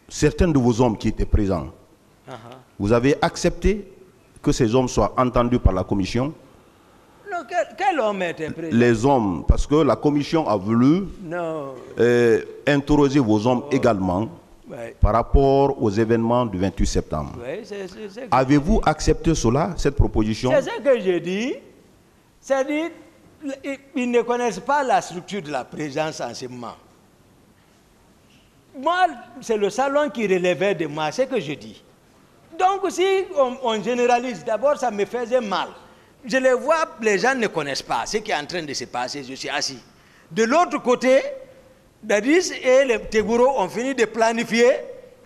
certains de vos hommes qui étaient présents, vous avez accepté que ces hommes soient entendus par la commission? Non, quel homme était présent? Les hommes, parce que la commission a voulu interroger vos hommes également par rapport aux événements du 28 septembre. Avez-vous accepté cela, cette proposition? C'est ce que je dis. C'est-à-dire, ils ne connaissent pas la structure de la présence en ce moment. Moi, c'est le salon qui relevait de moi, c'est ce que je dis. Donc, si on généralise, d'abord, ça me faisait mal. Je les vois, les gens ne connaissent pas ce qui est en train de se passer, je suis assis. De l'autre côté, Dadis et les Tegouro ont fini de planifier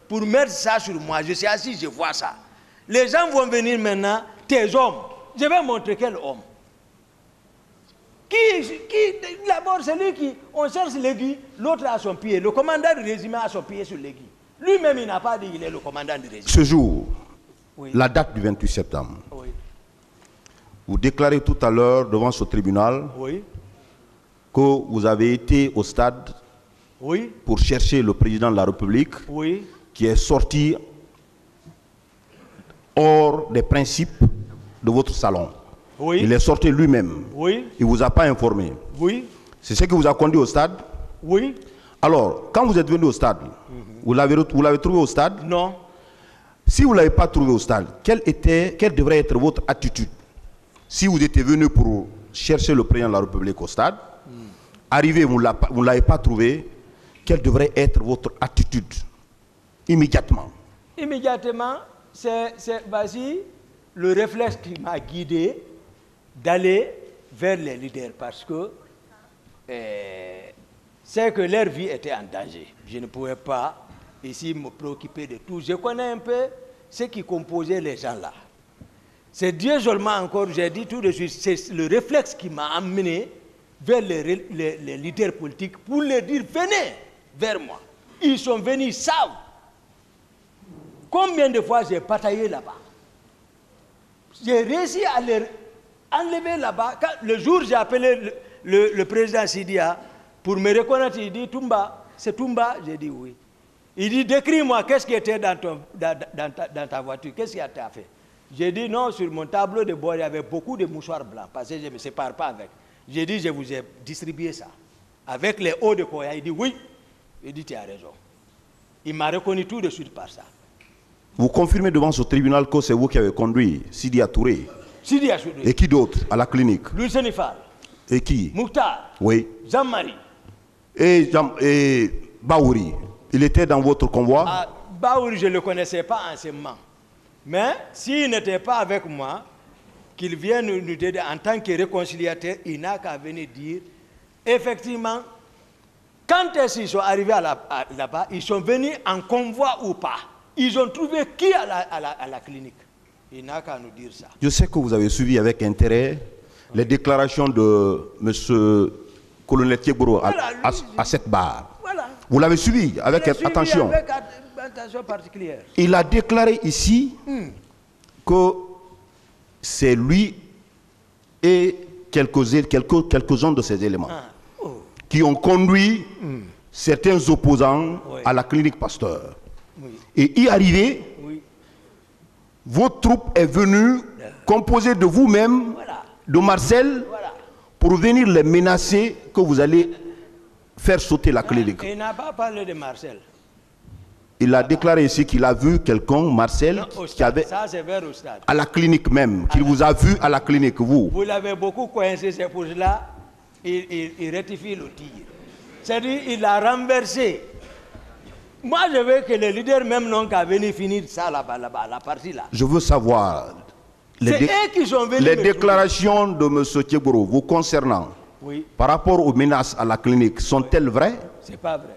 pour mettre ça sur moi. Je suis assis, je vois ça. Les gens vont venir maintenant, tes hommes. Je vais montrer quel homme. D'abord, c'est lui qui, on cherche l'aiguille, l'autre a son pied. Le commandant du régiment a son pied sur l'aiguille. Lui-même, il n'a pas dit qu'il est le commandant du régiment. Ce jour, la date du 28 septembre, vous déclarez tout à l'heure devant ce tribunal que vous avez été au stade pour chercher le président de la République qui est sorti hors des principes de votre salon. Il est sorti lui-même. Il ne vous a pas informé. C'est ce qui vous a conduit au stade? Alors, quand vous êtes venu au stade, vous l'avez trouvé au stade? Non. Si vous ne l'avez pas trouvé au stade, quelle devrait être votre attitude? Si vous étiez venu pour chercher le président de la République au stade, arrivé, vous ne l'avez pas trouvé, quelle devrait être votre attitude immédiatement? Immédiatement, c'est vas-y, le réflexe qui m'a guidé d'aller vers les leaders parce que c'est que leur vie était en danger. Je ne pouvais pas ici me préoccuper de tout. Je connais un peu ce qui composait les gens là. C'est Dieu seulement encore, j'ai dit tout de suite, c'est le réflexe qui m'a amené vers les leaders politiques pour leur dire venez vers moi. Ils sont venus, ils savent. Combien de fois j'ai bataillé là-bas? J'ai réussi à les enlever là-bas. Le jour où j'ai appelé le président Sidia pour me reconnaître, il dit Toumba, c'est Toumba? J'ai dit oui. Il dit décris-moi, qu'est-ce qui était dans ta voiture, qu'est-ce qui a été fait? J'ai dit non, sur mon tableau de bord, il y avait beaucoup de mouchoirs blancs parce que je ne me sépare pas avec. J'ai dit je vous ai distribué ça. Avec les hauts de Koya, il dit oui. Il dit tu as raison. Il m'a reconnu tout de suite par ça. Vous confirmez devant ce tribunal que c'est vous qui avez conduit Sidia Touré? Sidia Touré. Et qui d'autre à la clinique? Louis Senifal. Et qui? Mouktar. Oui. Jean-Marie. Et Baouri. Il était dans votre convoi? Baouri, je ne le connaissais pas en ce moment. Mais s'il n'était pas avec moi, qu'il vienne nous aider en tant que réconciliateur, il n'a qu'à venir dire, effectivement, quand ils sont arrivés là-bas, ils sont venus en convoi ou pas. Ils ont trouvé qui à la clinique? Il n'a qu'à nous dire ça. Je sais que vous avez suivi avec intérêt les déclarations de M. Colonel Thieboro à cette barre. Voilà. Vous l'avez suivi avec attention. Avec attention particulière. Il a déclaré ici que c'est lui et quelques-uns de ses éléments qui ont conduit certains opposants à la clinique Pasteur. Et y arriver, votre troupe est venue composée de vous-même, de Marcel, pour venir les menacer que vous allez faire sauter la clinique. Il n'a pas parlé de Marcel. Il a déclaré ici qu'il a vu quelqu'un, Marcel, qui avait ça, c'est vers au stade. à la clinique même, qu'il vous a vu à la clinique, vous. Vous l'avez beaucoup coincé, c'est pour cela il rectifie le tir. C'est-à-dire il a renversé. Moi, je veux que les leaders même n'ont qu'à venir finir ça là-bas, la partie là. Je veux savoir les déclarations de M. Thieboro vous concernant par rapport aux menaces à la clinique, sont-elles vraies? C'est pas vrai.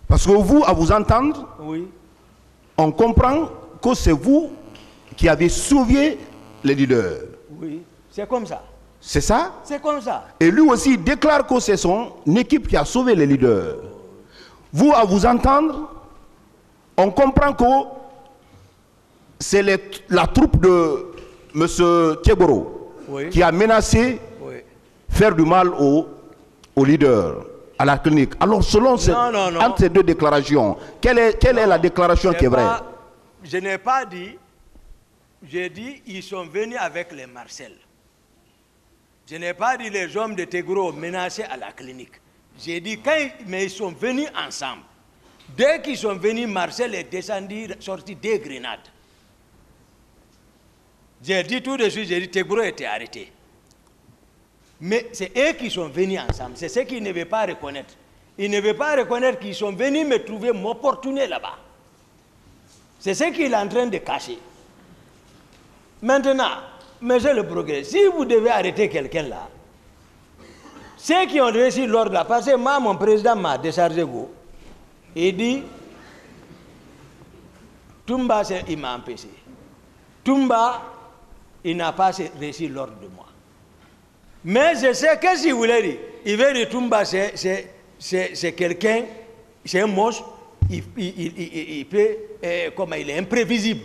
Parce que vous, à vous entendre, on comprend que c'est vous qui avez sauvé les leaders. Oui, c'est comme ça. C'est ça? C'est comme ça. Et lui aussi déclare que c'est son équipe qui a sauvé les leaders. Vous, à vous entendre, on comprend que c'est la troupe de M. Thieboro qui a menacé faire du mal aux leaders à la clinique. Alors, selon entre ces deux déclarations, quelle est la déclaration qui est vraie? Je n'ai pas dit, j'ai dit ils sont venus avec les Marcel. Je n'ai pas dit les hommes de Tegro menacés à la clinique. J'ai dit mais ils sont venus ensemble. Dès qu'ils sont venus, Marcel est descendu, sorti des grenades. J'ai dit tout de suite, j'ai dit Tegro était arrêté. Mais c'est eux qui sont venus ensemble. C'est ce qu'ils ne veulent pas reconnaître. Ils ne veulent pas reconnaître qu'ils sont venus me trouver m'opportuner là-bas. C'est ce qu'il est en train de cacher. Maintenant, monsieur le progrès, si vous devez arrêter quelqu'un là, ceux qui ont réussi l'ordre là, parce que moi, mon président m'a déchargé go, il dit, Toumba, il m'a empêché. Toumba, il n'a pas réussi l'ordre de moi. Mais je sais, qu'est-ce qu'il voulait dire? Il veut dire Toumba, c'est quelqu'un, c'est un monstre, il peut, comment il est imprévisible.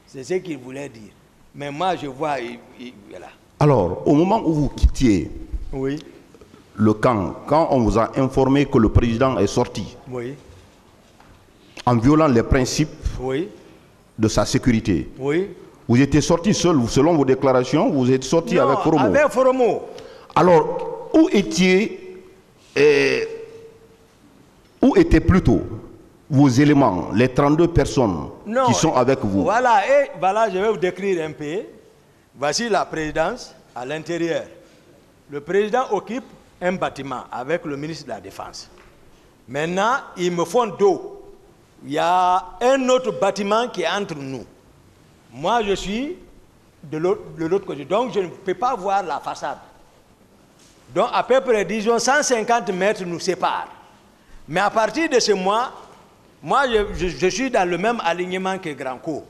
C'est ce qu'il voulait dire. Mais moi, je vois, voilà. Alors, au moment où vous quittiez le camp, quand on vous a informé que le président est sorti, en violant les principes de sa sécurité, vous étiez sorti seul, selon vos déclarations, vous êtes sorti avec Foromo. Avec Foromo. Alors, où étaient plutôt vos éléments, les 32 personnes qui sont avec vous? Voilà, et voilà, je vais vous décrire un peu. Voici la présidence à l'intérieur. Le président occupe un bâtiment avec le ministre de la Défense. Maintenant, ils me font dos. Il y a un autre bâtiment qui est entre nous. Moi, je suis de l'autre côté. Donc, je ne peux pas voir la façade. Donc, à peu près, disons, 150 mètres nous séparent. Mais à partir de ce mois, moi, je suis dans le même alignement que Grand-Co.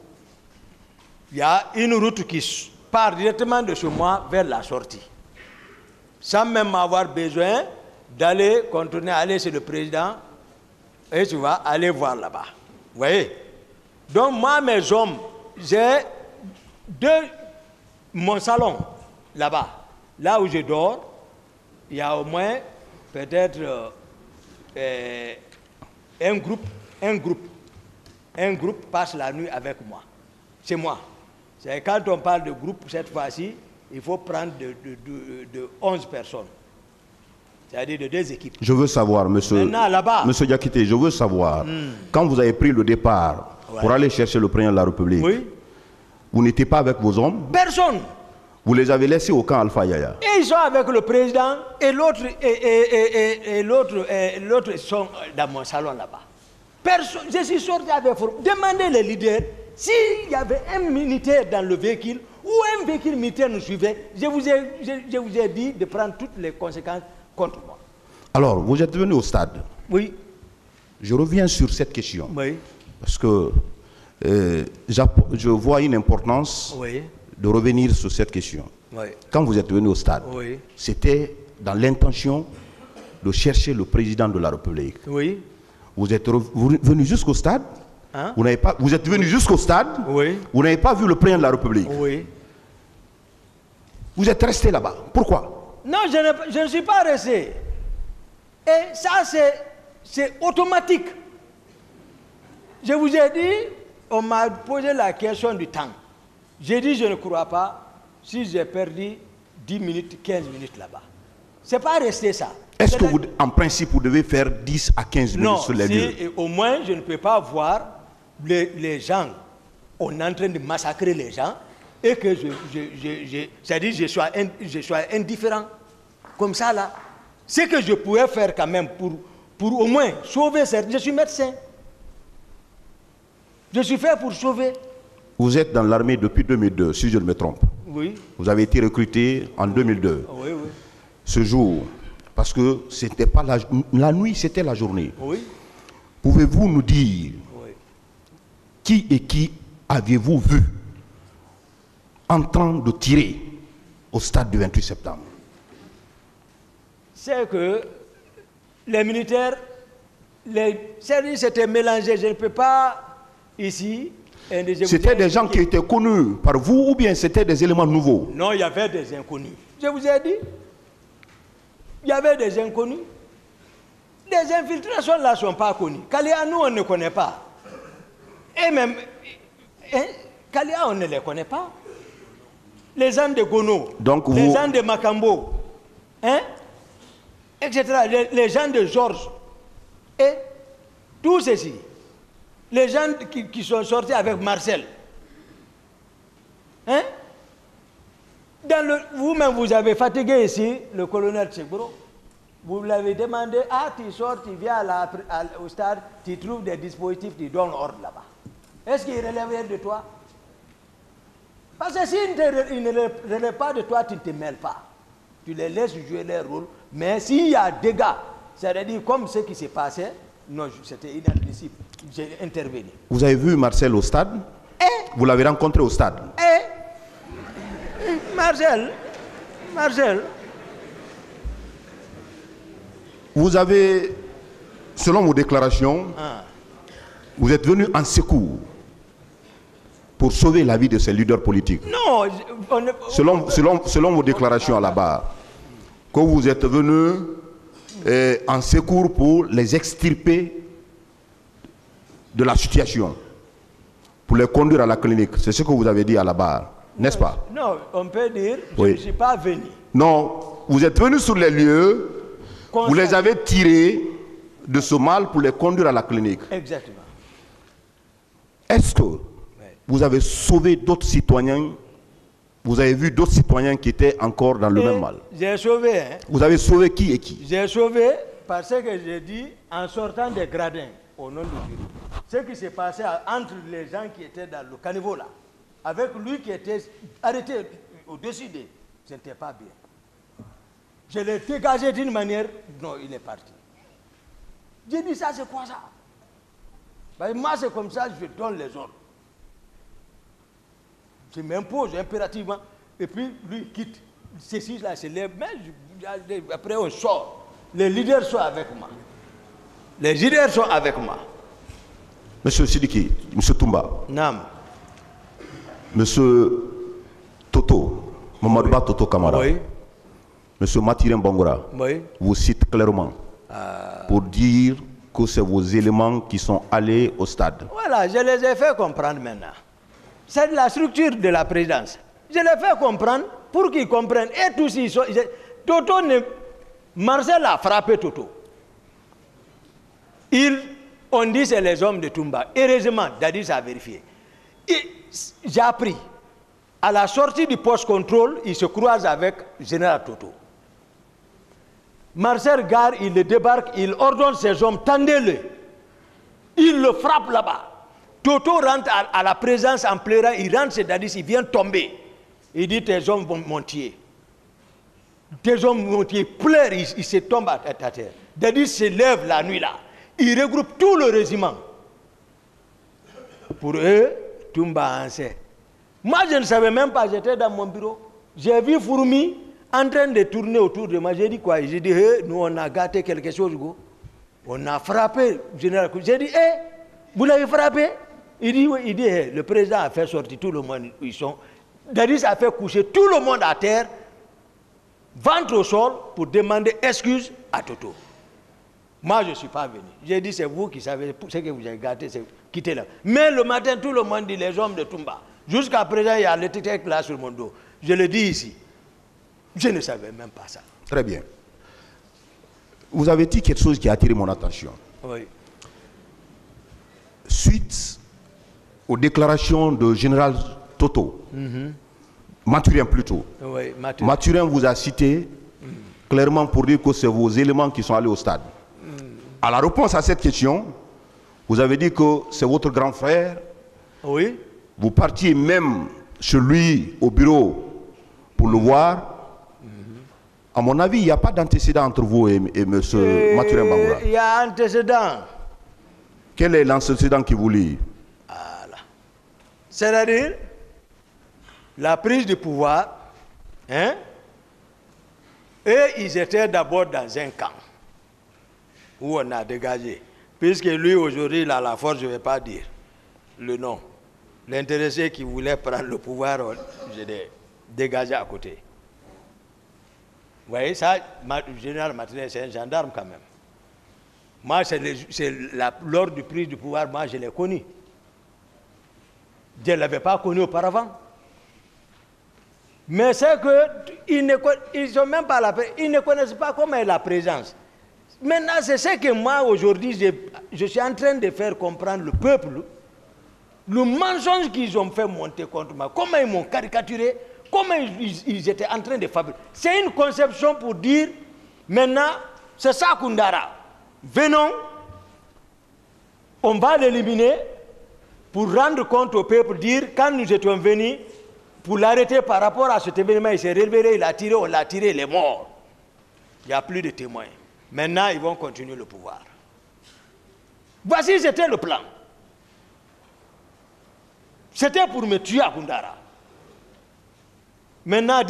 Il y a une route qui part directement de ce mois vers la sortie. Sans même avoir besoin d'aller contourner, aller chez le président, et tu vas aller voir là-bas. Vous voyez? Donc, moi, mes hommes, j'ai mon salon là-bas. Là où je dors, il y a au moins peut-être un groupe passe la nuit avec moi. C'est moi. Quand on parle de groupe, cette fois-ci, il faut prendre de 11 personnes. C'est-à-dire de 2 équipes. Je veux savoir, monsieur Diakité, je veux savoir, quand vous avez pris le départ pour aller chercher le président de la République, vous n'étiez pas avec vos hommes? Personne. Vous les avez laissés au camp Alpha Yaya? Et ils sont avec le président et l'autre sont dans mon salon là-bas. Je suis sorti avec vous. Demandez les leaders s'il y avait un militaire dans le véhicule ou un véhicule militaire nous suivait. Je vous ai dit de prendre toutes les conséquences contre moi. Alors, vous êtes venu au stade. Oui. Je reviens sur cette question. Oui. Parce que je vois une importance de revenir sur cette question. Oui. Quand vous êtes venu au stade, c'était dans l'intention de chercher le président de la République. Oui. Vous êtes venu jusqu'au stade. Hein? Vous êtes venu jusqu'au stade. Oui. Vous n'avez pas vu le président de la République. Oui. Vous êtes resté là-bas. Pourquoi? Non, je ne suis pas resté. Et ça, c'est automatique. Je vous ai dit, on m'a posé la question du temps. J'ai dit, je ne crois pas si j'ai perdu 10 minutes, 15 minutes là-bas. Ce n'est pas resté ça. Est-ce que en principe, vous devez faire 10 à 15 minutes sur les lieux? Non, au moins, je ne peux pas voir les gens. On est en train de massacrer les gens et que c'est-à-dire je sois indifférent. Comme ça, là. Ce que je pouvais faire quand même pour au moins sauver certains. Je suis médecin. Je suis fait pour sauver. Vous êtes dans l'armée depuis 2002, si je ne me trompe. Oui. Vous avez été recruté en 2002. Oui, oui. Ce jour, parce que c'était pas la nuit, c'était la journée. Oui. Pouvez-vous nous dire qui et qui aviez-vous vu en train de tirer au stade du 28 septembre? C'est que les militaires, les services étaient mélangés. Je ne peux pas ici. C'était des gens qui étaient connus par vous ou bien c'était des éléments nouveaux? Non, il y avait des inconnus. Je vous ai dit. Il y avait des inconnus. Les infiltrations là ne sont pas connues. Kalia, nous, on ne connaît pas. Et même, Kalia, on ne les connaît pas. Les gens de Gono, les gens de Makambo, hein, etc. Les gens de Georges, et tout ceci. Les gens qui sont sortis avec Marcel. Hein? Vous-même, vous avez fatigué ici le colonel Tchekbro. Vous l'avez demandé, tu sors, tu viens au stade, tu trouves des dispositifs, tu donnes ordre là-bas. Est-ce qu'il relève de toi? Parce que s'il ne relève pas de toi, tu ne te mêles pas. Tu les laisses jouer leur rôle. Mais s'il y a des gars, c'est-à-dire comme ce qui s'est passé, non, c'était inadmissible. J'ai intervenu. Vous avez vu Marcel au stade? Vous l'avez rencontré au stade? Marcel. Vous avez, selon vos déclarations, vous êtes venu en secours pour sauver la vie de ces leaders politiques. Non, selon vos déclarations à la barre, que vous êtes venu en secours pour les extirper de la situation, pour les conduire à la clinique. C'est ce que vous avez dit à la barre, n'est-ce pas? Non, on peut dire, je ne suis pas venu. Non, vous êtes venu sur les lieux, vous les avez tirés de ce mal pour les conduire à la clinique. Exactement. Est-ce que vous avez sauvé d'autres citoyens? Vous avez vu d'autres citoyens qui étaient encore dans le même mal? J'ai sauvé. Hein? Vous avez sauvé qui et qui? J'ai sauvé parce que j'ai dit, en sortant des gradins, au nom du jury, ce qui s'est passé entre les gens qui étaient dans le caniveau là, avec lui qui était arrêté au-dessus d'eux, ce n'était pas bien. Je l'ai dégagé d'une manière, non, il est parti. J'ai dit, ça c'est quoi ça? Ben, moi c'est comme ça, je donne les ordres. Je m'impose impérativement, et puis lui il quitte. Ceci là se lève, mais après on sort. Les leaders sont avec moi. Les leaders sont avec moi. Monsieur Sidiki, Monsieur Toumba. Nam. Monsieur Toto, Mamadouba Toto Kamara. Oui. Monsieur Mathirin Bangora. Oui. Vous cite clairement pour dire que c'est vos éléments qui sont allés au stade. Voilà, je les ai fait comprendre maintenant. C'est la structure de la présidence. Je les fais comprendre pour qu'ils comprennent. Et tous ils sont. Toto Marcel a frappé Toto. On dit c'est les hommes de Toumba. Heureusement, Dadis a vérifié. J'ai appris. À la sortie du post-contrôle, il se croise avec Général Toto. Marcel Gare, il le débarque, il ordonne ses hommes, tendez-le. Il le frappe là-bas. Toto rentre à la présence en pleurant, il rentre chez Dadis, il vient tomber. Il dit, tes hommes vont monter. Tes hommes vont monter, il pleure, il se tombe à terre. Dadis se lève la nuit là. Il regroupe tout le régiment. Pour eux, Toumba en sait. Moi, je ne savais même pas, j'étais dans mon bureau. J'ai vu Fourmi en train de tourner autour de moi. J'ai dit quoi? J'ai dit, nous, on a gâté quelque chose. On a frappé le général. J'ai dit, vous l'avez frappé? Il dit, oui. Il dit, le président a fait sortir tout le monde. Ils sont. Dadis a fait coucher tout le monde à terre, ventre au sol, pour demander excuse à Toto. Moi, je ne suis pas venu. J'ai dit, c'est vous qui savez ce que vous avez gâté, c'est quitter là. Mais le matin, tout le monde dit, les hommes de Toumba. Jusqu'à présent, il y a l'étiquette là sur mon dos. Je le dis ici. Je ne savais même pas ça. Très bien. Vous avez dit quelque chose qui a attiré mon attention. Oui. Suite aux déclarations de Général Toto, Mathurin plutôt, Oui, Mathurin vous a cité clairement pour dire que c'est vos éléments qui sont allés au stade. À la réponse à cette question, vous avez dit que c'est votre grand frère. Oui. Vous partiez même chez lui au bureau pour le voir. À mon avis, il n'y a pas d'antécédent entre vous et M. Mathurin Bangura. Il y a un antécédent. Quel est l'antécédent qui vous lie? Voilà. C'est-à-dire, la prise de pouvoir, hein? Et ils étaient d'abord dans un camp où on a dégagé. Puisque lui, aujourd'hui, il a la force, je ne vais pas dire le nom. L'intéressé qui voulait prendre le pouvoir, je l'ai dégagé à côté. Vous voyez, ça, le général Martinez, c'est un gendarme quand même. Moi, c'est lors du prise du pouvoir, moi, je l'ai connu. Je ne l'avais pas connu auparavant. Mais c'est qu'ils ne connaissent pas comment est la présence. Maintenant, c'est ce que moi, aujourd'hui, je suis en train de faire comprendre le peuple, le mensonge qu'ils ont fait monter contre moi, comment ils m'ont caricaturé, comment ils étaient en train de fabriquer. C'est une conception pour dire, maintenant, c'est ça Koundara. Venons, on va l'éliminer pour rendre compte au peuple, dire, quand nous étions venus, pour l'arrêter par rapport à cet événement, il s'est révélé, il a tiré, on l'a tiré, il est mort. Il n'y a plus de témoins. Maintenant, ils vont continuer le pouvoir. Voici, c'était le plan. C'était pour me tuer à Koundara. Maintenant,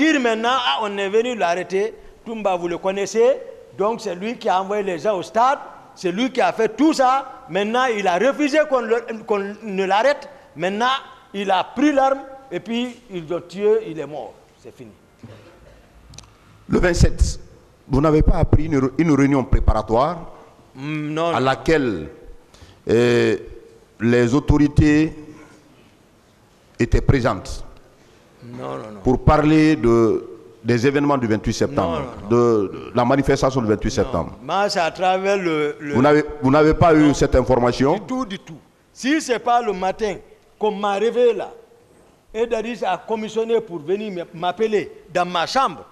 ah, on est venu l'arrêter, Toumba, vous le connaissez, donc c'est lui qui a envoyé les gens au stade, c'est lui qui a fait tout ça. Maintenant, il a refusé qu'on ne l'arrête. Maintenant, il a pris l'arme et puis ils l'ont tué, il est mort. C'est fini. Le 27, vous n'avez pas appris une réunion préparatoire à laquelle les autorités étaient présentes pour parler des événements du 28 septembre, de la manifestation du 28 septembre. Moi, c'est à travers Vous n'avez pas eu cette information? Du tout. Si ce n'est pas le matin qu'on m'a réveillé là, et Dadis a commissionné pour venir m'appeler dans ma chambre,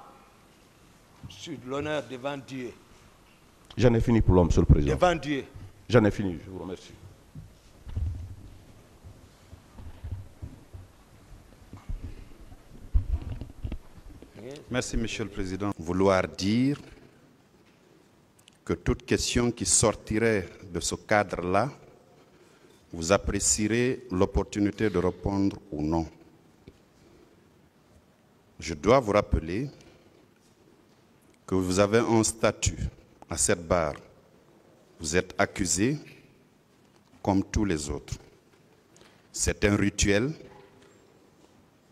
sur l'honneur devant Dieu. J'en ai fini pour l'homme, Monsieur le Président. Devant Dieu. J'en ai fini, je vous remercie. Merci, Monsieur le Président. Vouloir dire que toute question qui sortirait de ce cadre-là, vous apprécierez l'opportunité de répondre ou non. Je dois vous rappeler que vous avez un statut à cette barre. Vous êtes accusé comme tous les autres. C'est un rituel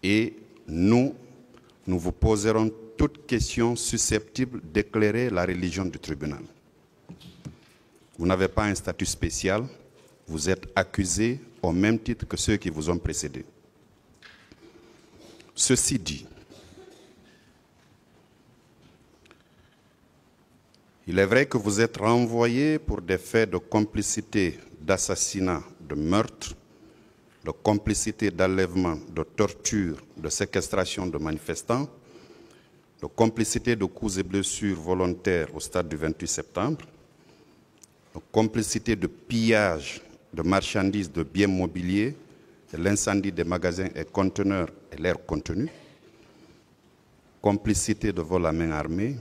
et nous vous poserons toute question susceptible d'éclairer la religion du tribunal. Vous n'avez pas un statut spécial, vous êtes accusé au même titre que ceux qui vous ont précédé. Ceci dit, il est vrai que vous êtes renvoyé pour des faits de complicité, d'assassinat, de meurtre, de complicité d'enlèvement, de torture, de séquestration de manifestants, de complicité de coups et blessures volontaires au stade du 28 septembre, de complicité de pillage de marchandises, de biens mobiliers, de l'incendie des magasins et conteneurs et leurs contenus, complicité de vol à main armée,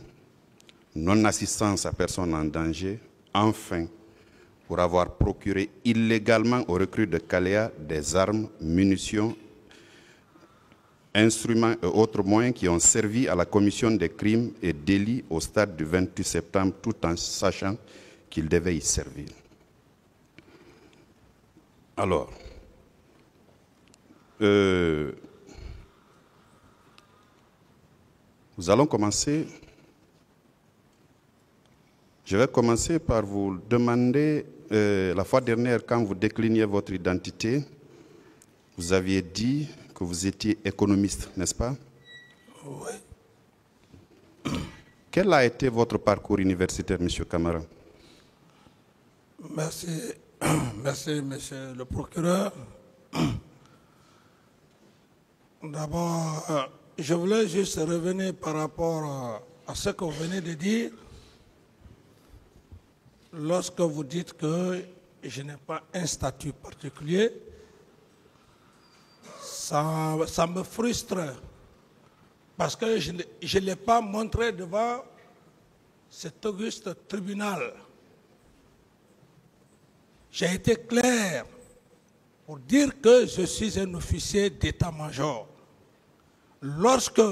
non-assistance à personne en danger, enfin, pour avoir procuré illégalement aux recrues de Kalea des armes, munitions, instruments et autres moyens qui ont servi à la commission des crimes et délits au stade du 28 septembre, tout en sachant qu'ils devaient y servir. Alors, nous allons commencer. Je vais commencer par vous demander, la fois dernière, quand vous décliniez votre identité, vous aviez dit que vous étiez économiste, n'est-ce pas? Oui. Quel a été votre parcours universitaire, M. Camara? Merci, merci, monsieur le procureur. D'abord, je voulais juste revenir par rapport à ce que vous venez de dire. Lorsque vous dites que je n'ai pas un statut particulier, ça me frustre parce que je ne l'ai pas montré devant cet auguste tribunal. J'ai été clair pour dire que je suis un officier d'état-major. Lorsque,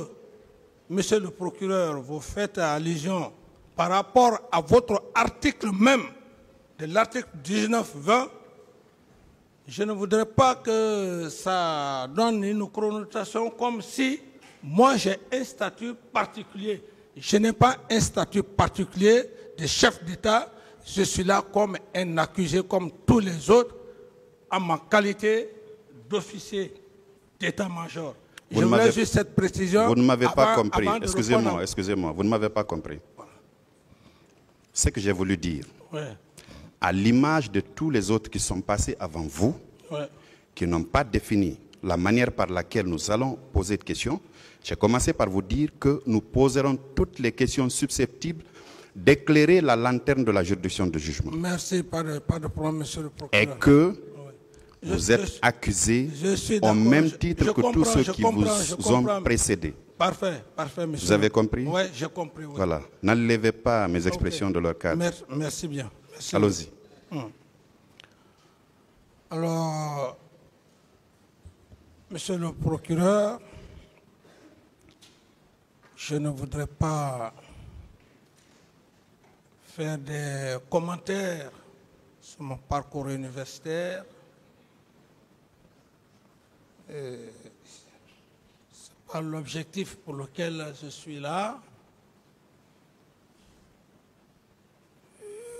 monsieur le procureur, vous faites allusion par rapport à votre article même, de l'article 19-20, je ne voudrais pas que ça donne une connotation comme si moi j'ai un statut particulier. Je n'ai pas un statut particulier de chef d'État. je suis là comme un accusé, comme tous les autres, en ma qualité d'officier d'état-major. Je voulais juste cette précision. Vous ne m'avez pas compris. Excusez-moi, Excusez-moi, vous ne m'avez pas compris. Voilà. Ce que j'ai voulu dire, ouais, à l'image de tous les autres qui sont passés avant vous, ouais, qui n'ont pas défini la manière par laquelle nous allons poser de questions, j'ai commencé par vous dire que nous poserons toutes les questions susceptibles d'éclairer la lanterne de la juridiction de jugement. merci, pas de problème, monsieur le procureur. Et que vous êtes accusé au même titre que tous ceux qui vous ont précédé. Parfait, parfait, monsieur. Vous avez compris? Oui, j'ai compris. Oui. Voilà. N'enlevez pas mes expressions de leur cadre. Merci bien. Allons-y. Alors, monsieur le procureur, je ne voudrais pas faire des commentaires sur mon parcours universitaire. Ce n'est pas l'objectif pour lequel je suis là.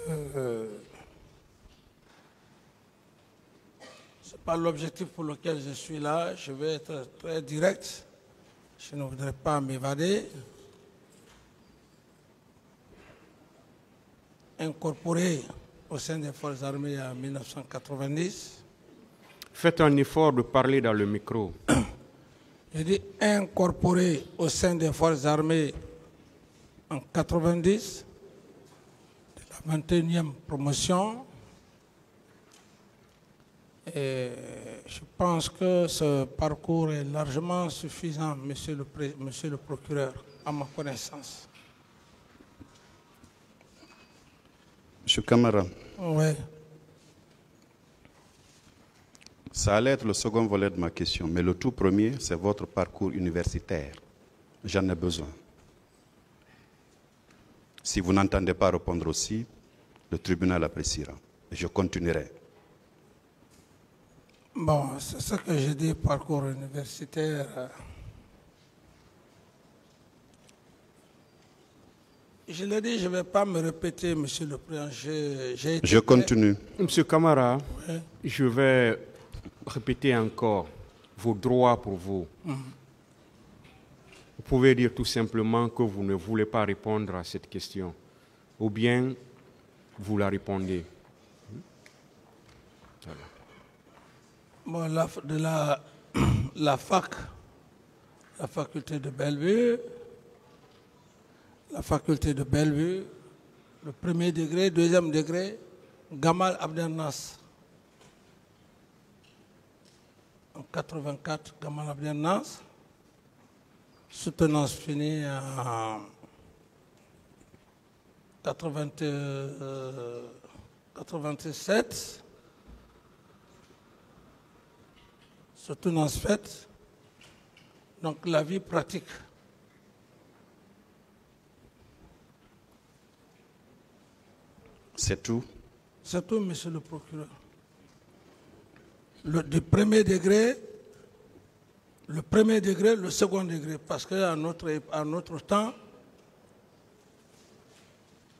Ce n'est pas l'objectif pour lequel je suis là. Je vais être très direct. Je ne voudrais pas m'évader. Incorporé au sein des Forces armées en 1990. Faites un effort de parler dans le micro. J'ai dit incorporé au sein des Forces armées en 90, de la 21e promotion. Et je pense que ce parcours est largement suffisant, monsieur le procureur, à ma connaissance. Monsieur Camara. Oui. Ça allait être le second volet de ma question, mais le tout premier, c'est votre parcours universitaire. J'en ai besoin. Si vous n'entendez pas répondre aussi, le tribunal appréciera. Et je continuerai. Bon, c'est ce que j'ai dit, parcours universitaire. Je l'ai dit, je ne vais pas me répéter, monsieur le président. Je continue. Monsieur Camara, oui, je vais répéter encore vos droits pour vous. Vous pouvez dire tout simplement que vous ne voulez pas répondre à cette question, ou bien vous la répondez. Voilà. Bon, la faculté de Bellevue, le premier degré, deuxième degré, Gamal Abdel Nasser. En 84, Gamal Abdel Nasser. Soutenance finie en 87. Soutenance faite. Donc la vie pratique. C'est tout? C'est tout, monsieur le procureur. Du premier degré, le second degré, parce qu'à notre temps,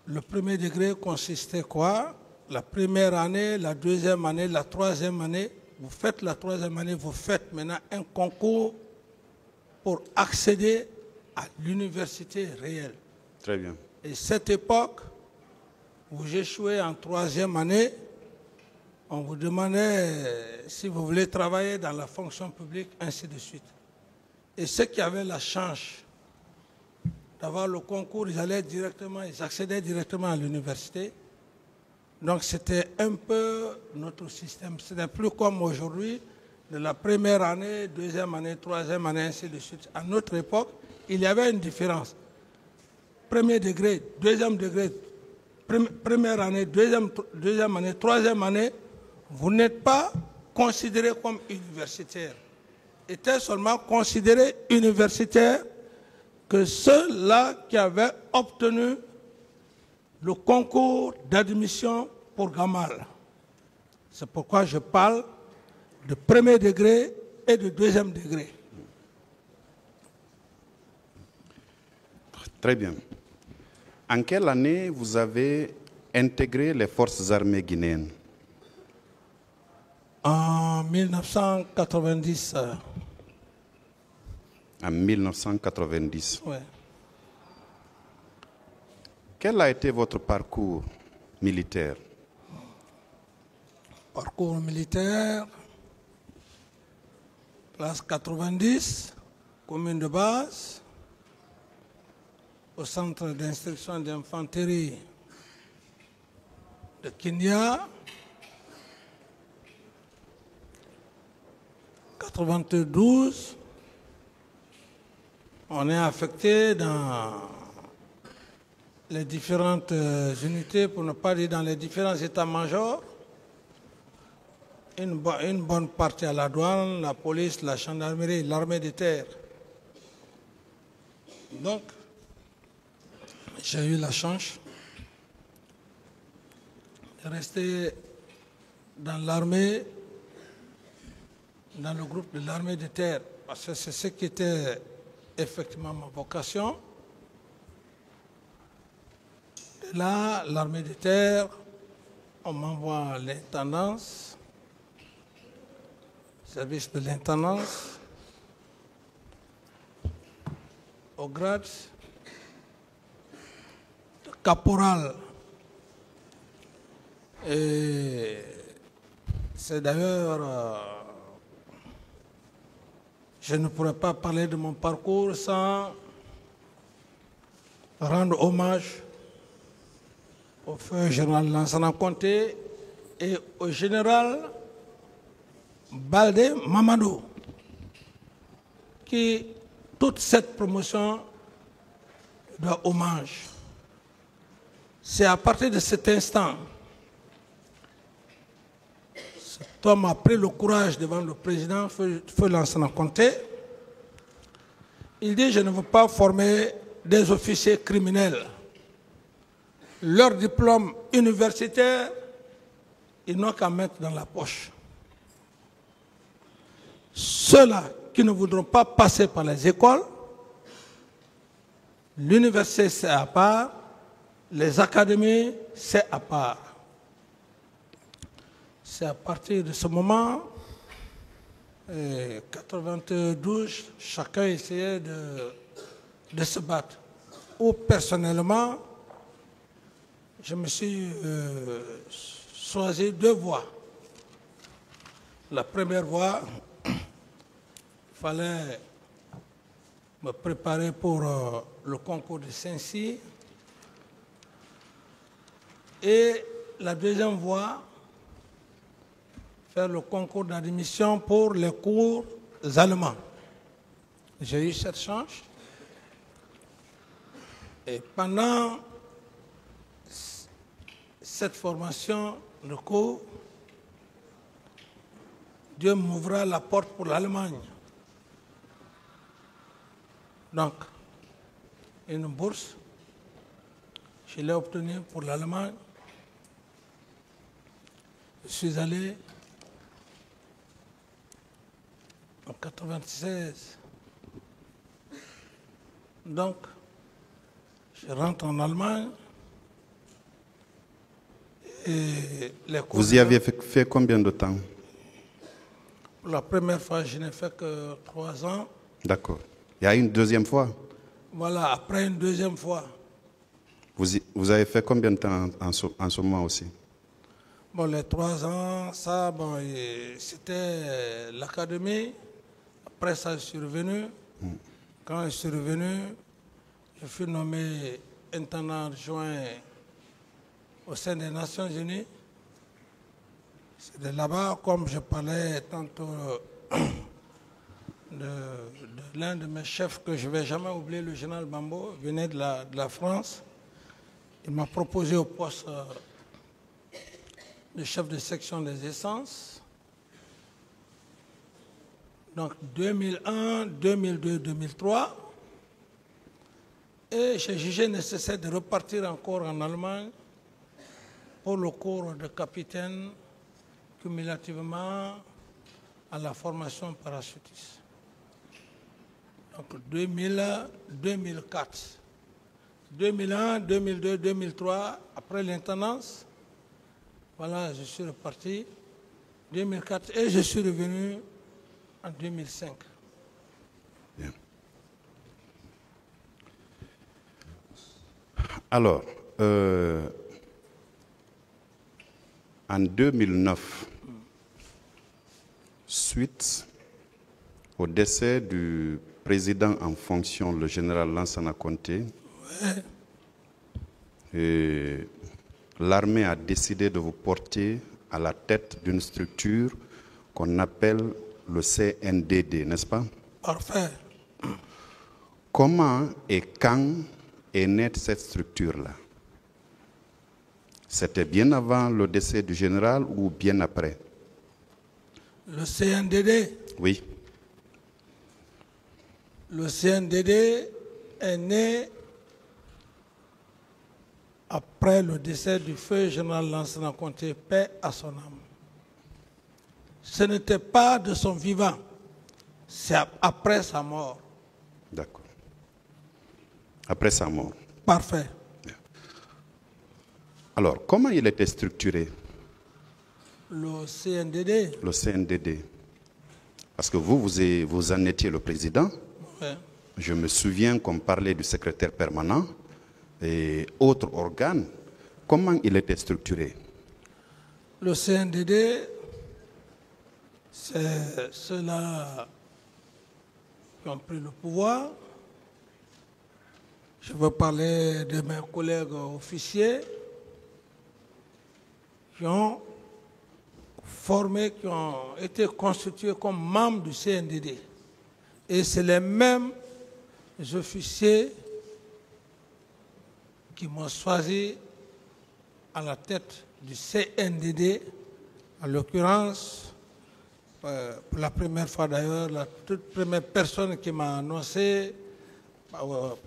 le premier degré consistait quoi? La première année, la deuxième année, la troisième année. Vous faites la troisième année, vous faites maintenant un concours pour accéder à l'université réelle. Très bien. Et cette époque, vous échouez en troisième année, on vous demandait si vous voulez travailler dans la fonction publique, ainsi de suite. Et ceux qui avaient la chance d'avoir le concours, ils accédaient directement à l'université. Donc c'était un peu notre système. Ce n'est plus comme aujourd'hui, de la première année, deuxième année, troisième année, ainsi de suite. À notre époque, il y avait une différence. Premier degré, deuxième degré, première année, deuxième année, troisième année, vous n'êtes pas considéré comme universitaire. Était seulement considéré universitaire que ceux-là qui avaient obtenu le concours d'admission pour Gamal. C'est pourquoi je parle de premier degré et de deuxième degré. Très bien. En quelle année vous avez intégré les forces armées guinéennes? En 1990. En 1990. Ouais. Quel a été votre parcours militaire? Parcours militaire, classe 90, commune de base, au centre d'instruction d'infanterie de Kenya, 92, on est affecté dans les différentes unités, pour ne pas dire dans les différents états-majors. Une bonne partie à la douane, la police, la gendarmerie, l'armée de terre. Donc, j'ai eu la chance de rester dans l'armée, dans le groupe de l'armée de terre, parce que c'est ce qui était effectivement ma vocation. Et là, l'armée de terre, on m'envoie à l'intendance, service de l'intendance, au grade de caporal. Et c'est d'ailleurs, je ne pourrais pas parler de mon parcours sans rendre hommage au feu général Lansana Conté et au général Baldé Mamadou, qui toute cette promotion doit hommage. C'est à partir de cet instant, cet homme a pris le courage devant le président Feu Lansana Conté. Il dit: je ne veux pas former des officiers criminels. Leur diplôme universitaire, ils n'ont qu'à mettre dans la poche. Ceux-là qui ne voudront pas passer par les écoles, l'université c'est à part, les académies c'est à part. C'est à partir de ce moment, 92, chacun essayait de se battre. Ou personnellement, je me suis choisi deux voies. La première voie, il fallait me préparer pour le concours de Saint-Cyr. Et la deuxième voie, faire le concours d'admission pour les cours allemands. J'ai eu cette chance. Et pendant cette formation de cours, Dieu m'ouvra la porte pour l'Allemagne. Donc, une bourse, je l'ai obtenue pour l'Allemagne. Je suis allé en 1996. Donc, je rentre en Allemagne. Et les cours. Vous y avez fait combien de temps? Pour la première fois, je n'ai fait que 3 ans. D'accord. Il y a une deuxième fois? Voilà, après une deuxième fois. Vous avez fait combien de temps en ce moment aussi? Bon, les 3 ans, ça, bon, c'était l'académie. Après ça, je suis revenu. Quand je suis revenu, je fus nommé intendant adjoint au sein des Nations Unies. C'est de là-bas, comme je parlais tantôt de l'un de mes chefs que je ne vais jamais oublier, le général Bambo, venait de la France. Il m'a proposé au poste de chef de section des essences. Donc 2001, 2002, 2003. Et j'ai jugé nécessaire de repartir encore en Allemagne pour le cours de capitaine cumulativement à la formation parachutiste. Donc 2000, 2004. 2001, 2002, 2003, après l'intendance, voilà, je suis reparti. 2004 et je suis revenu en 2005. Bien. Alors, en 2009, suite au décès du président en fonction, le général Lansana Conté, l'armée a décidé de vous porter à la tête d'une structure qu'on appelle le CNDD, n'est-ce pas? Parfait. Comment et quand est née cette structure-là? C'était bien avant le décès du général ou bien après? Le CNDD? Oui. Le CNDD est né après le décès du feu général Lansana Conté, paix à son âme. Ce n'était pas de son vivant, c'est après sa mort. D'accord. Après sa mort. Parfait. Alors, comment il était structuré? Le CNDD? Le CNDD. Parce que vous en étiez le président. Ouais. Je me souviens qu'on parlait du secrétaire permanent et autres organes. Comment il était structuré? Le CNDD, c'est ceux-là qui ont pris le pouvoir. Je veux parler de mes collègues officiers qui ont formé, qui ont été constitués comme membres du CNDD. Et c'est les mêmes officiers qui m'ont choisi à la tête du CNDD, en l'occurrence, pour la première fois d'ailleurs, la toute première personne qui m'a annoncé,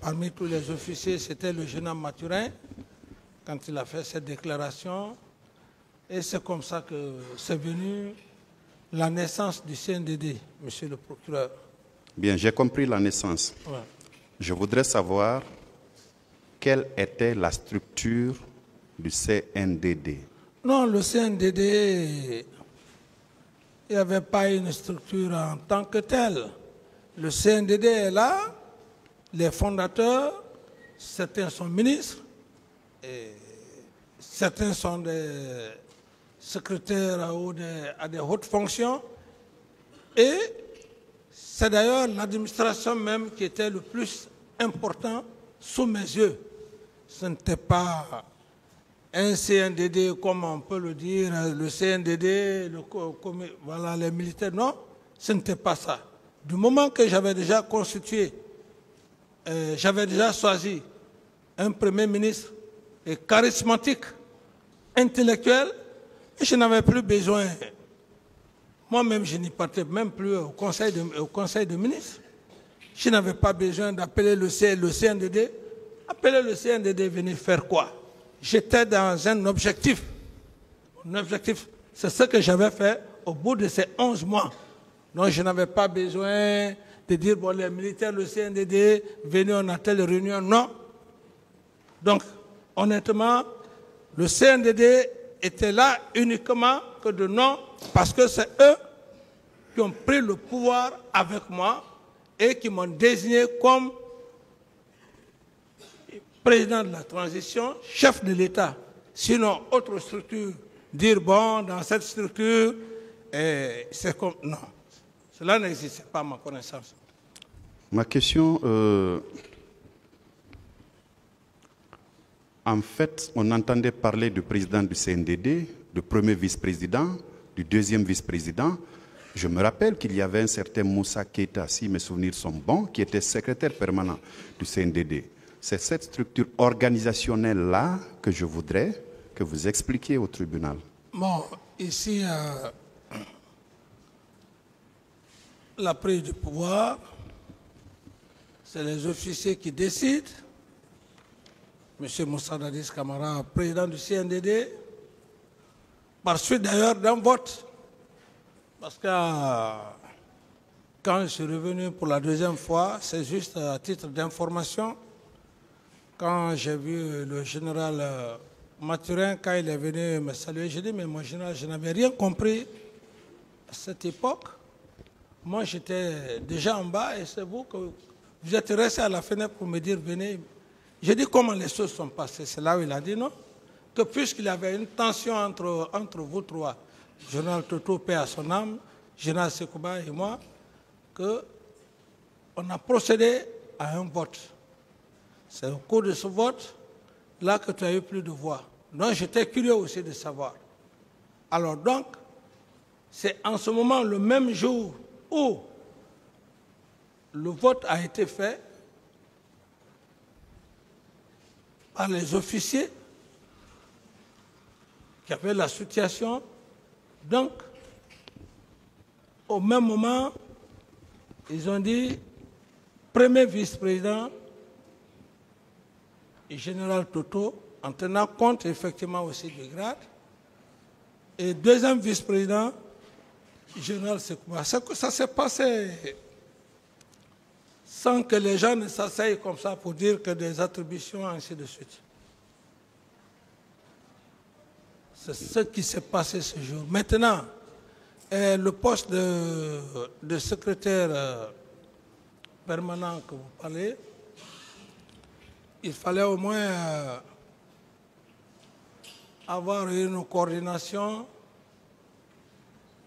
parmi tous les officiers, c'était le général Mathurin, quand il a fait cette déclaration. Et c'est comme ça que c'est venu la naissance du CNDD, monsieur le procureur. Bien, j'ai compris la naissance. Ouais. Je voudrais savoir quelle était la structure du CNDD. Non, le CNDD, il n'y avait pas une structure en tant que telle. Le CNDD est là, les fondateurs, certains sont ministres, et certains sont des secrétaires à des hautes fonctions, et c'est d'ailleurs l'administration même qui était le plus important sous mes yeux. Ce n'était pas un CNDD, comme on peut le dire, le CNDD, voilà, les militaires. Non, ce n'était pas ça. Du moment que j'avais déjà constitué, j'avais déjà choisi un Premier ministre charismatique, intellectuel, et je n'avais plus besoin. Moi-même, je n'y partais même plus au conseil de ministres. Je n'avais pas besoin d'appeler le CNDD. Appeler le CNDD, venir faire quoi? J'étais dans un objectif. Mon objectif, c'est ce que j'avais fait au bout de ces 11 mois. Donc, je n'avais pas besoin de dire, bon, les militaires, le CNDD, venez, on a telle réunion. Non. Donc, honnêtement, le CNDD était là uniquement que de nom, parce que c'est eux qui ont pris le pouvoir avec moi et qui m'ont désigné comme président de la transition, chef de l'État. Sinon, autre structure, dire bon, dans cette structure, c'est comme... Non, cela n'existe pas à ma connaissance. Ma question, en fait, on entendait parler du président du CNDD, du premier vice-président, du deuxième vice-président. Je me rappelle qu'il y avait un certain Moussa Keita, si mes souvenirs sont bons, qui était secrétaire permanent du CNDD. C'est cette structure organisationnelle-là que je voudrais que vous expliquiez au tribunal. Bon, ici, la prise du pouvoir, c'est les officiers qui décident. M. Moussa Dadis Camara, président du CNDD, par suite d'ailleurs d'un vote. Parce que quand je suis revenu pour la deuxième fois, c'est juste à titre d'information, quand j'ai vu le général Mathurin, quand il est venu me saluer, j'ai dit, mais mon général, je n'avais rien compris à cette époque. Moi, j'étais déjà en bas et c'est vous que vous êtes resté à la fenêtre pour me dire, venez. J'ai dit comment les choses sont passées. C'est là où il a dit non. Que puisqu'il y avait une tension entre vous trois, général Toto, paix à son âme, général Sekouba et moi, qu'on a procédé à un vote. C'est au cours de ce vote, là que tu as eu plus de voix. Donc j'étais curieux aussi de savoir. Alors donc, c'est en ce moment, le même jour où le vote a été fait par les officiers qui avaient la situation. Donc, au même moment, ils ont dit, premier vice-président, et général Toto, en tenant compte effectivement aussi du grade, et deuxième vice-président, général Sekouba. Ça s'est passé sans que les gens ne s'asseyent comme ça pour dire que des attributions, ainsi de suite. C'est ce qui s'est passé ce jour. Maintenant, le poste de secrétaire permanent que vous parlez, il fallait au moins avoir une coordination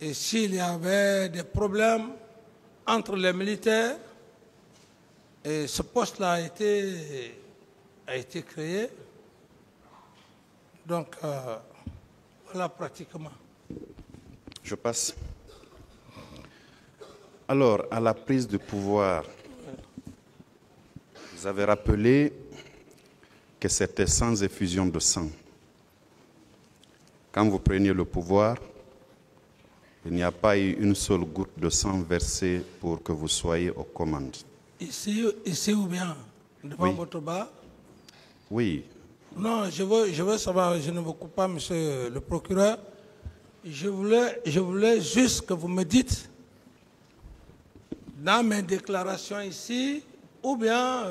et s'il y avait des problèmes entre les militaires, et ce poste-là a été créé. Donc, voilà pratiquement. Je passe. Alors, à la prise de pouvoir, vous avez rappelé que c'était sans effusion de sang. Quand vous preniez le pouvoir, il n'y a pas eu une seule goutte de sang versée pour que vous soyez aux commandes. Ici ou bien devant votre bar? Oui. Non, je veux savoir, je ne vous coupe pas, monsieur le procureur. Je voulais juste que vous me dites, dans mes déclarations ici, ou bien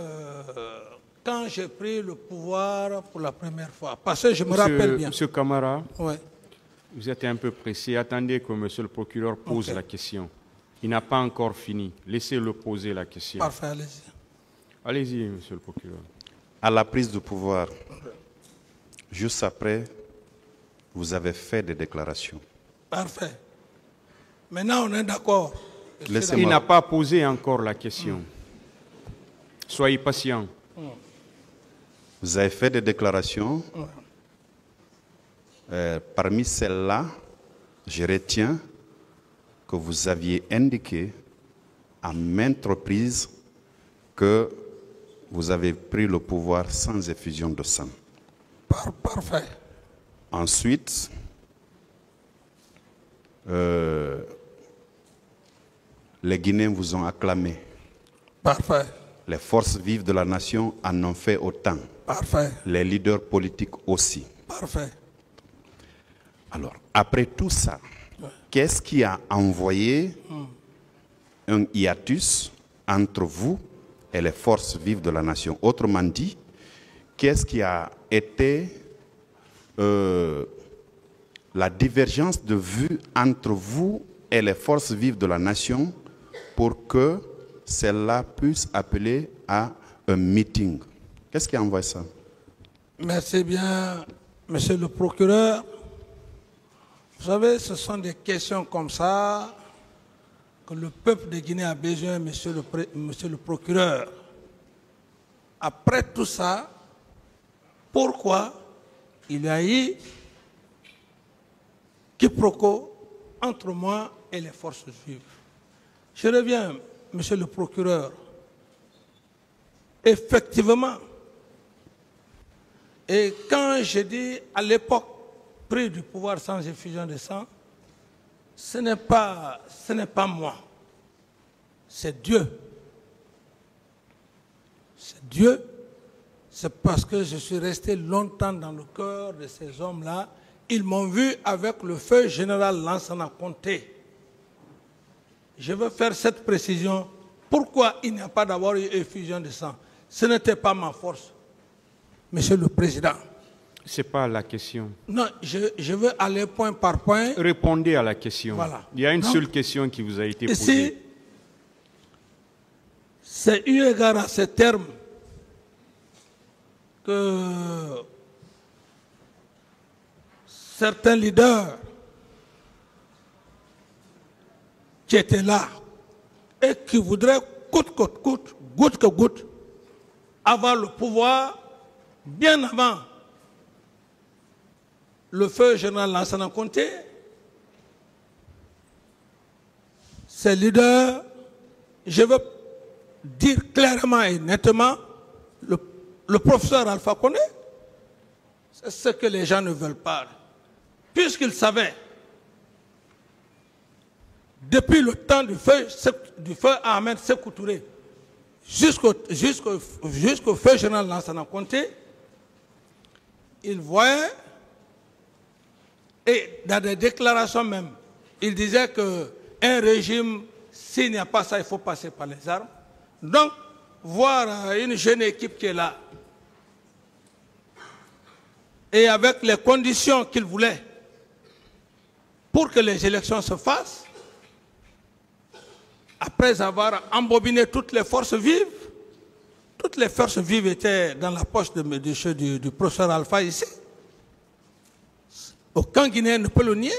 quand j'ai pris le pouvoir pour la première fois. Parce que je me rappelle bien. Monsieur Camara, ouais. Vous êtes un peu pressé. Attendez que monsieur le procureur pose la question. Il n'a pas encore fini. Laissez-le poser la question. Parfait, allez-y. Allez-y, monsieur le procureur. À la prise de pouvoir, juste après, vous avez fait des déclarations. Parfait. Maintenant, on est d'accord. Il n'a pas posé encore la question. Soyez patient. Vous avez fait des déclarations. Parmi celles-là, je retiens que vous aviez indiqué à maintes reprises que vous avez pris le pouvoir sans effusion de sang. Parfait. Ensuite, les Guinéens vous ont acclamé. Parfait. Les forces vives de la nation en ont fait autant. Parfait. Les leaders politiques aussi. Parfait. Alors, après tout ça, qu'est-ce qui a envoyé un hiatus entre vous et les forces vives de la nation? Autrement dit, qu'est-ce qui a été la divergence de vue entre vous et les forces vives de la nation pour que celle-là puisse appeler à un meeting? Qu'est-ce qui a envoyé ça? Merci bien, monsieur le procureur. Vous savez, ce sont des questions comme ça que le peuple de Guinée a besoin, monsieur le procureur. Après tout ça, pourquoi il y a eu quiproquo entre moi et les forces vives? Je reviens, monsieur le procureur. Effectivement, et quand j'ai dit à l'époque, pris du pouvoir sans effusion de sang, ce n'est pas moi, c'est Dieu. C'est Dieu, c'est parce que je suis resté longtemps dans le cœur de ces hommes-là. Ils m'ont vu avec le feu général Lansana Conté. Je veux faire cette précision. Pourquoi il n'y a pas d'abord eu effusion de sang? Ce n'était pas ma force. Monsieur le Président. Ce n'est pas la question. Non, je veux aller point par point. Répondez à la question. Voilà. Il y a une Donc, seule question qui vous a été ici, posée. c'est eu égard à ces termes que certains leaders qui étaient là et qui voudraient coûte que coûte, avoir le pouvoir bien avant le feu général Lansana Conté, ces leaders, je veux dire clairement et nettement, le professeur Alpha Condé, c'est ce que les gens ne veulent pas. Puisqu'ils savaient, depuis le temps du feu Ahmed Sékou Touré, jusqu'au feu général Lansana Conté, ils voyaient, et dans des déclarations même, ils disaient qu'un régime, s'il n'y a pas ça, il faut passer par les armes. Donc, voir une jeune équipe qui est là, et avec les conditions qu'ils voulaient pour que les élections se fassent, après avoir embobiné toutes les forces vives étaient dans la poche du professeur Alpha ici. Aucun Guinéen ne peut le nier.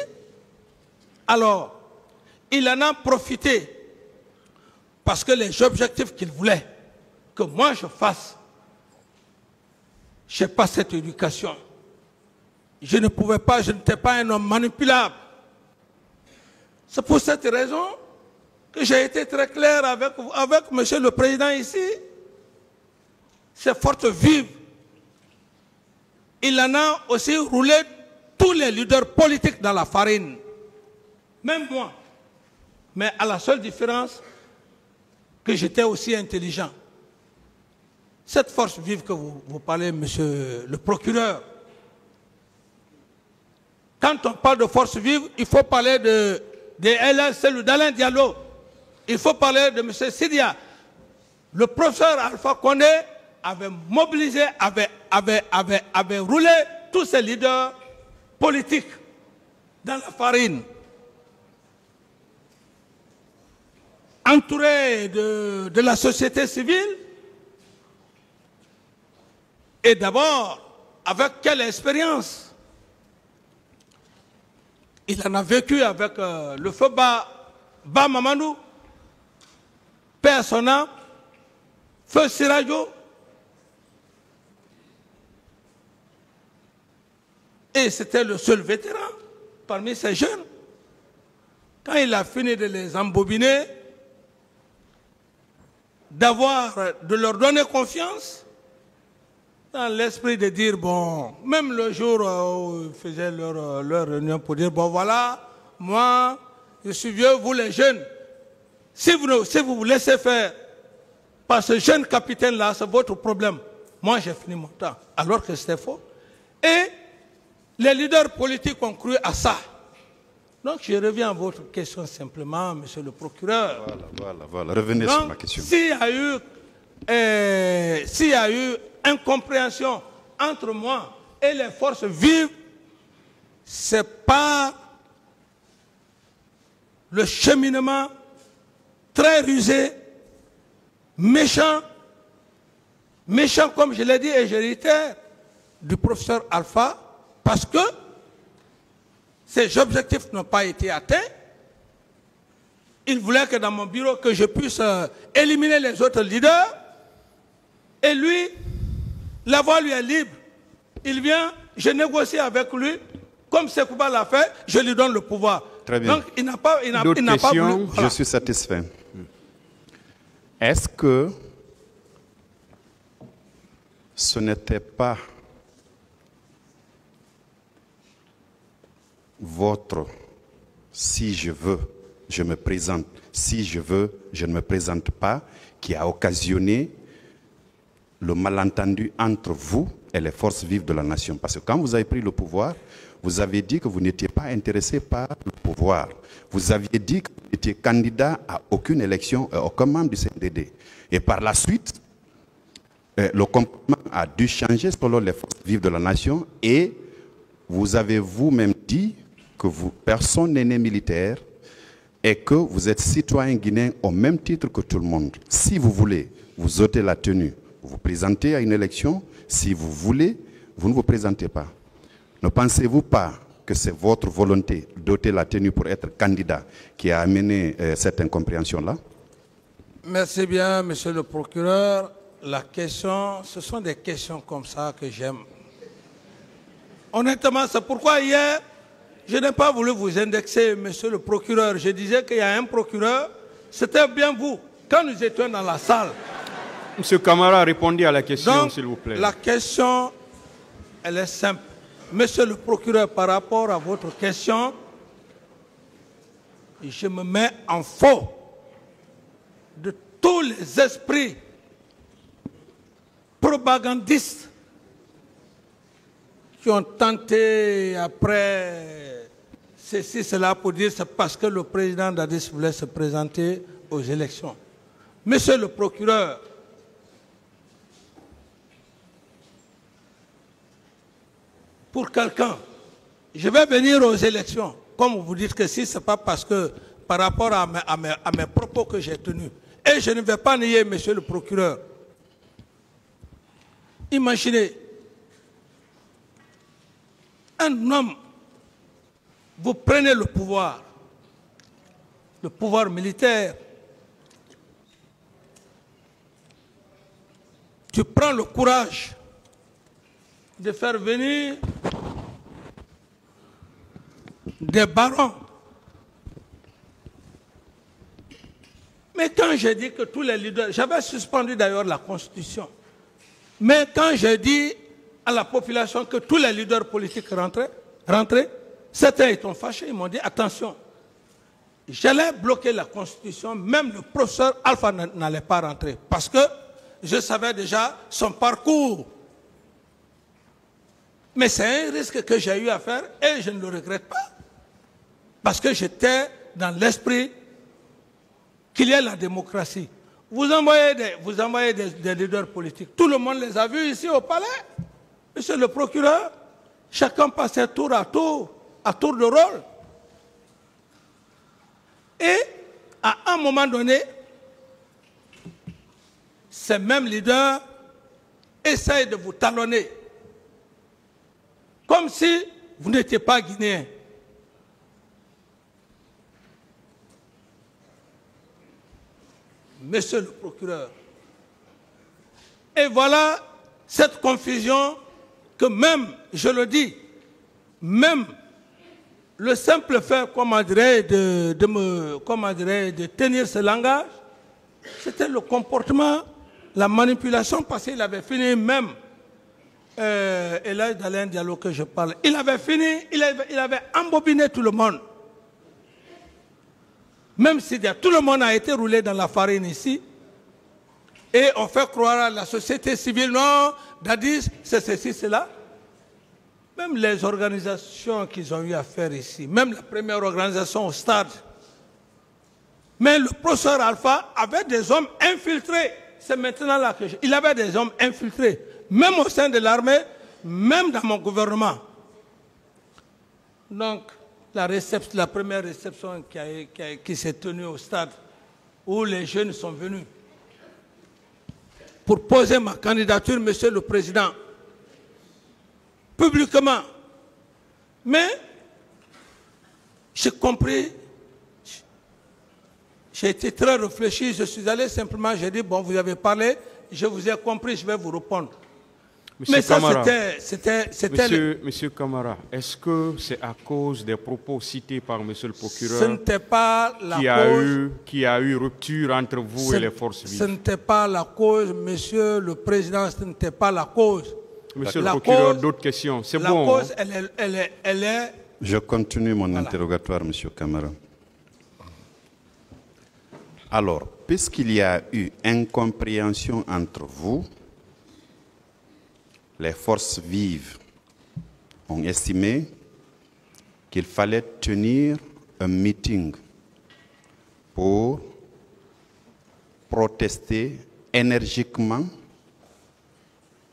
Alors, il en a profité parce que les objectifs qu'il voulait que moi je fasse, je n'ai pas cette éducation. Je ne pouvais pas, je n'étais pas un homme manipulable. C'est pour cette raison que j'ai été très clair avec Monsieur le Président ici. Ces forces vives, il en a aussi roulé tous les leaders politiques dans la farine. Même moi. Mais à la seule différence que j'étais aussi intelligent. Cette force vive que vous parlez, Monsieur le procureur, quand on parle de force vive, il faut parler de LL, d'Alain Diallo. Il faut parler de M. Sidia. Le professeur Alpha Condé avait mobilisé, avait roulé tous ces leaders politiques dans la farine. Entouré de la société civile. Et d'abord, avec quelle expérience? Il en a vécu avec le feu Ba Mamadou, Père son âme, feu Sirajo. Et c'était le seul vétéran parmi ces jeunes. Quand il a fini de les embobiner, de leur donner confiance, dans l'esprit de dire, bon, même le jour où ils faisaient leur réunion pour dire, bon voilà, moi, je suis vieux, vous les jeunes, si vous vous laissez faire par ce jeune capitaine-là, c'est votre problème. Moi, j'ai fini mon temps, alors que c'était faux. Et les leaders politiques ont cru à ça. Donc, je reviens à votre question simplement, monsieur le procureur. Voilà. Revenez donc, sur ma question. S'il y a eu incompréhension entre moi et les forces vives, ce n'est pas le cheminement très rusé, méchant comme je l'ai dit et je réitère, du professeur Alpha, parce que ces objectifs n'ont pas été atteints. Il voulait que dans mon bureau, que je puisse éliminer les autres leaders, et lui, la voie lui est libre. Il vient, je négocie avec lui, comme Sekouba l'a fait, je lui donne le pouvoir. Très bien. Donc il n'a pas voulu. Voilà. Je suis satisfait. Est-ce que ce n'était pas votre si je veux, je me présente, si je veux, je ne me présente pas, qui a occasionné le malentendu entre vous et les forces vives de la nation? Parce que quand vous avez pris le pouvoir, vous avez dit que vous n'étiez pas intéressé par le pouvoir. Vous aviez dit que vous étiez candidat à aucune élection, aucun membre du CNDD. Et par la suite, le comportement a dû changer selon les forces vives de la nation et vous avez vous-même dit que personne n'est né militaire et que vous êtes citoyen guinéen au même titre que tout le monde. Si vous voulez, vous ôtez la tenue, vous vous présentez à une élection. Si vous voulez, vous ne vous présentez pas. Ne pensez-vous pas que c'est votre volonté d'ôter la tenue pour être candidat qui a amené cette incompréhension-là? Merci bien, monsieur le procureur. La question, ce sont des questions comme ça que j'aime. Honnêtement, c'est pourquoi hier, je n'ai pas voulu vous indexer, monsieur le procureur. Je disais qu'il y a un procureur, c'était bien vous, quand nous étions dans la salle. Monsieur Camara, répondez à la question, s'il vous plaît. La question, elle est simple. Monsieur le procureur, par rapport à votre question, je me mets en faux de tous les esprits propagandistes qui ont tenté après ceci, cela pour dire c'est parce que le président Dadis voulait se présenter aux élections. Monsieur le procureur, pour quelqu'un, je vais venir aux élections, comme vous dites que si ce n'est pas parce que par rapport à mes propos que j'ai tenus, et je ne vais pas nier, monsieur le procureur. Imaginez, un homme, vous prenez le pouvoir militaire, tu prends le courage de faire venir des barons. Mais quand j'ai dit que tous les leaders, j'avais suspendu d'ailleurs la Constitution, mais quand j'ai dit à la population que tous les leaders politiques rentraient, certains étaient fâchés, ils m'ont dit attention, j'allais bloquer la Constitution, même le professeur Alpha n'allait pas rentrer, parce que je savais déjà son parcours. Mais c'est un risque que j'ai eu à faire et je ne le regrette pas. Parce que j'étais dans l'esprit qu'il y a la démocratie. Vous envoyez des leaders politiques. Tout le monde les a vus ici au palais. Monsieur le procureur, chacun passait tour à tour de rôle. Et à un moment donné, ces mêmes leaders essayent de vous talonner. Comme si vous n'étiez pas guinéen. Monsieur le procureur. Et voilà cette confusion que même, je le dis, même le simple fait, de tenir ce langage, c'était le comportement, la manipulation, parce qu'il avait fini même, et là, dans un dialogue que je parle, il avait fini, il avait embobiné tout le monde. Même si tout le monde a été roulé dans la farine ici, et on fait croire à la société civile, non, Dadis, c'est ceci, c'est là. Même les organisations qu'ils ont eu à faire ici, même la première organisation au stade, mais le professeur Alpha avait des hommes infiltrés. C'est maintenant là que il avait des hommes infiltrés, même au sein de l'armée, même dans mon gouvernement. Donc, la première réception qui s'est tenue au stade, où les jeunes sont venus pour poser ma candidature, Monsieur le Président, publiquement. Mais j'ai compris, j'ai été très réfléchi, je suis allé simplement, j'ai dit, bon, vous avez parlé, je vous ai compris, je vais vous répondre. Monsieur Camara, Monsieur Camara, est-ce que c'est à cause des propos cités par Monsieur le procureur ce n'était pas la cause, qui a eu rupture entre vous et les forces vives? Ce n'était pas la cause, Monsieur le Président, ce n'était pas la cause. Monsieur le procureur, d'autres questions. C'est bon. La cause, elle est... Je continue mon interrogatoire, Monsieur Camara. Alors, puisqu'il y a eu incompréhension entre vous, les forces vives ont estimé qu'il fallait tenir un meeting pour protester énergiquement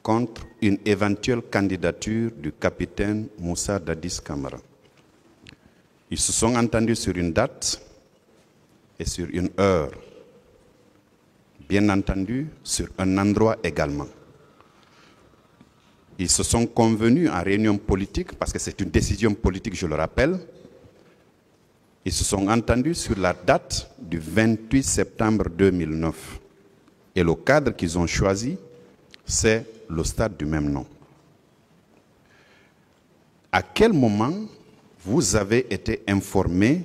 contre une éventuelle candidature du capitaine Moussa Dadis Camara. Ils se sont entendus sur une date et sur une heure. Bien entendu, sur un endroit également. Ils se sont convenus en réunion politique, parce que c'est une décision politique, je le rappelle. Ils se sont entendus sur la date du 28 septembre 2009. Et le cadre qu'ils ont choisi, c'est le stade du même nom. À quel moment vous avez été informé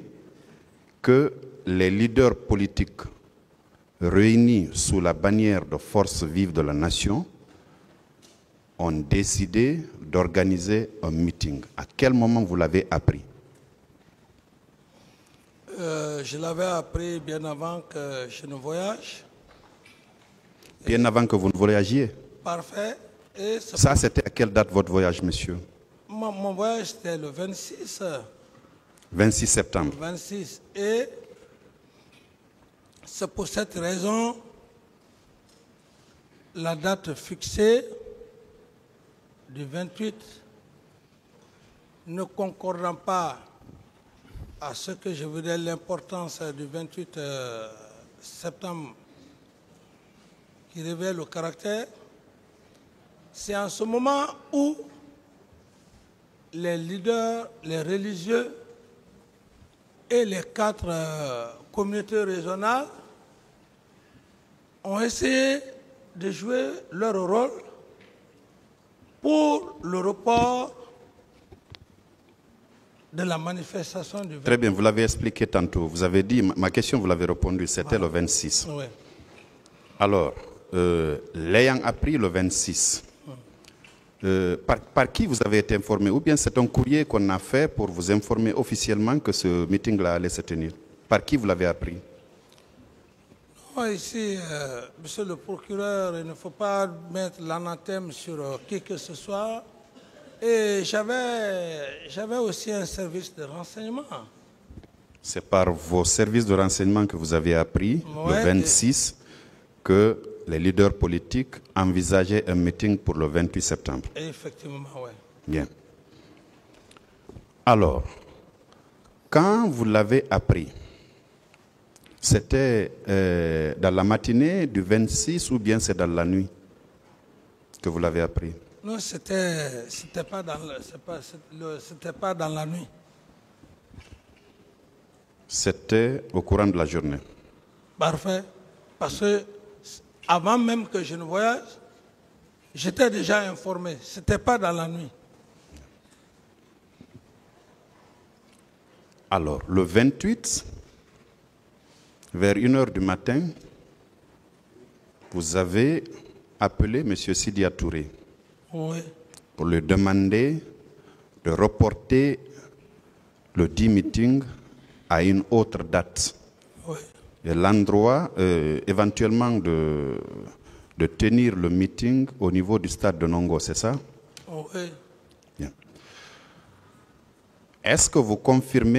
que les leaders politiques réunis sous la bannière de Forces vives de la nation ont décidé d'organiser un meeting? À quel moment vous l'avez appris? Je l'avais appris bien avant que je ne voyage. Bien avant que vous ne voyagiez? Parfait. Et ça, c'était à quelle date votre voyage, monsieur? Mon voyage, c'était le 26. 26 septembre. 26. Et c'est pour cette raison, la date fixée du 28 ne concordant pas à ce que je voulais l'importance du 28 septembre qui révèle le caractère, c'est en ce moment où les leaders, les religieux et les 4 communautés régionales ont essayé de jouer leur rôle pour le report de la manifestation du 28. Très bien, vous l'avez expliqué tantôt. Vous avez dit, ma question, vous l'avez répondu, c'était le 26. Oui. Alors, l'ayant appris le 26, par qui vous avez été informé? Ou bien c'est un courrier qu'on a fait pour vous informer officiellement que ce meeting-là allait se tenir? Par qui vous l'avez appris? Non, ici, monsieur le procureur, il ne faut pas mettre l'anathème sur qui que ce soit. Et j'avais aussi un service de renseignement. C'est par vos services de renseignement que vous avez appris, le 26, que les leaders politiques envisageaient un meeting pour le 28 septembre. Effectivement, oui. Bien. Alors, quand vous l'avez appris, c'était dans la matinée du 26 ou bien c'est dans la nuit que vous l'avez appris? Non, c'était pas dans la nuit. C'était au courant de la journée. Parfait. Parce que avant même que je ne voyage, j'étais déjà informé. C'était pas dans la nuit. Alors, le 28, vers 1h du matin, vous avez appelé M. Sidia Touré. Oui. Pour lui demander de reporter le dit meeting à une autre date. Oui. Et l'endroit, éventuellement, de tenir le meeting au niveau du stade de Nongo, c'est ça? Oui. Bien. Est-ce que vous confirmez